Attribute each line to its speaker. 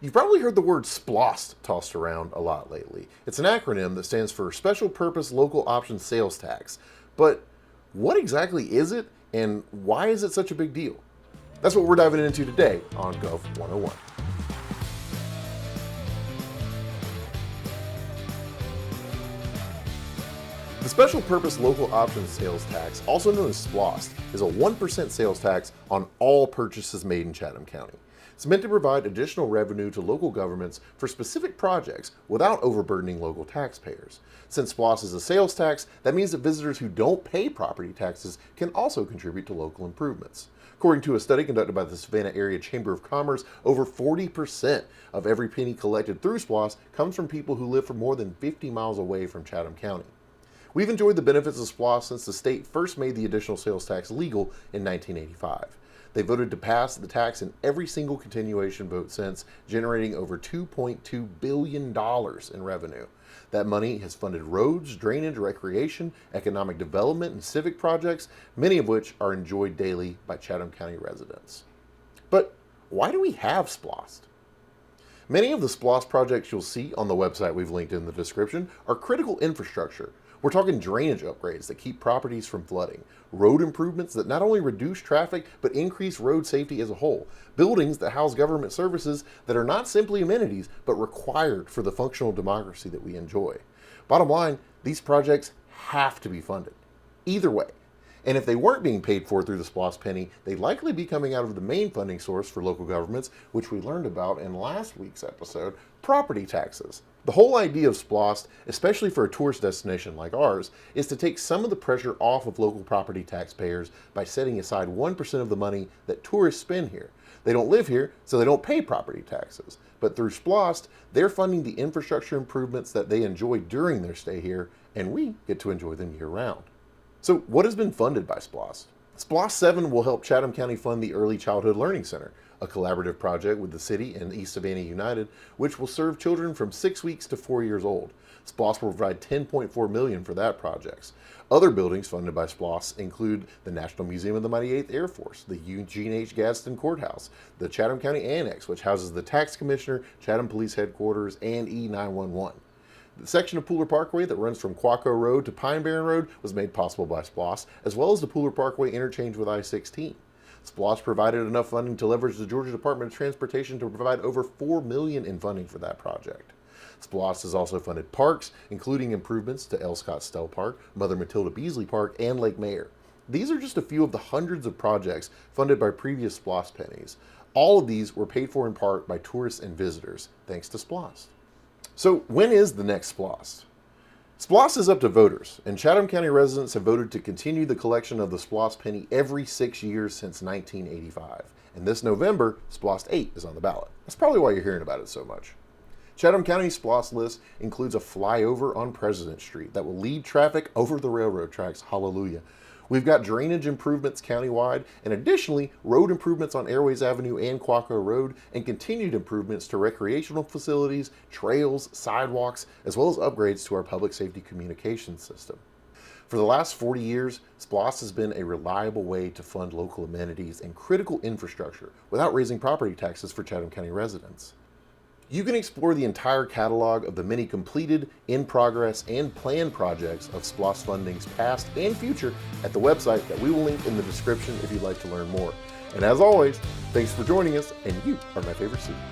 Speaker 1: You've probably heard the word SPLOST tossed around a lot lately. It's an acronym that stands for Special Purpose Local Option Sales Tax. But what exactly is it, and why is it such a big deal? That's what we're diving into today on Gov101. The Special Purpose Local Option Sales Tax, also known as SPLOST, is a 1% sales tax on all purchases made in Chatham County. It's meant to provide additional revenue to local governments for specific projects without overburdening local taxpayers. Since SPLOST is a sales tax, that means that visitors who don't pay property taxes can also contribute to local improvements. According to a study conducted by the Savannah Area Chamber of Commerce, over 40% of every penny collected through SPLOST comes from people who live for more than 50 miles away from Chatham County. We've enjoyed the benefits of SPLOST since the state first made the additional sales tax legal in 1985. They voted to pass the tax in every single continuation vote since, generating over $2.2 billion in revenue. That money has funded roads, drainage, recreation, economic development, and civic projects, many of which are enjoyed daily by Chatham County residents. But why do we have SPLOST? Many of the SPLOST projects you'll see on the website we've linked in the description are critical infrastructure. We're talking drainage upgrades that keep properties from flooding, road improvements that not only reduce traffic but increase road safety as a whole, buildings that house government services that are not simply amenities but required for the functional democracy that we enjoy. Bottom line, these projects have to be funded. Either way. And if they weren't being paid for through the SPLOST penny, they'd likely be coming out of the main funding source for local governments, which we learned about in last week's episode, property taxes. The whole idea of SPLOST, especially for a tourist destination like ours, is to take some of the pressure off of local property taxpayers by setting aside 1% of the money that tourists spend here. They don't live here, so they don't pay property taxes. But through SPLOST, they're funding the infrastructure improvements that they enjoy during their stay here, and we get to enjoy them year-round. So what has been funded by SPLOST? SPLOST 7 will help Chatham County fund the Early Childhood Learning Center, a collaborative project with the city and East Savannah United, which will serve children from 6 weeks to 4 years old. SPLOST will provide $10.4 million for that project. Other buildings funded by SPLOST include the National Museum of the Mighty 8th Air Force, the Eugene H. Gadsden Courthouse, the Chatham County Annex, which houses the Tax Commissioner, Chatham Police Headquarters, and E911. The section of Pooler Parkway that runs from Quaco Road to Pine Barren Road was made possible by SPLOST, as well as the Pooler Parkway interchange with I-16. SPLOST provided enough funding to leverage the Georgia Department of Transportation to provide over $4 million in funding for that project. SPLOST has also funded parks, including improvements to L. Scott Stell Park, Mother Matilda Beasley Park, and Lake Mayer. These are just a few of the hundreds of projects funded by previous SPLOST pennies. All of these were paid for in part by tourists and visitors, thanks to SPLOST. So when is the next SPLOST? SPLOST is up to voters, and Chatham County residents have voted to continue the collection of the SPLOST penny every 6 years since 1985. And this November, SPLOST 8 is on the ballot. That's probably why you're hearing about it so much. Chatham County's SPLOST list includes a flyover on President Street that will lead traffic over the railroad tracks. Hallelujah. We've got drainage improvements countywide, and additionally, road improvements on Airways Avenue and Quaco Road, and continued improvements to recreational facilities, trails, sidewalks, as well as upgrades to our public safety communications system. For the last 40 years, SPLOST has been a reliable way to fund local amenities and critical infrastructure without raising property taxes for Chatham County residents. You can explore the entire catalog of the many completed, in progress, and planned projects of SPLOST fundings past and future at the website that we will link in the description if you'd like to learn more. And as always, thanks for joining us, and you are my favorite student.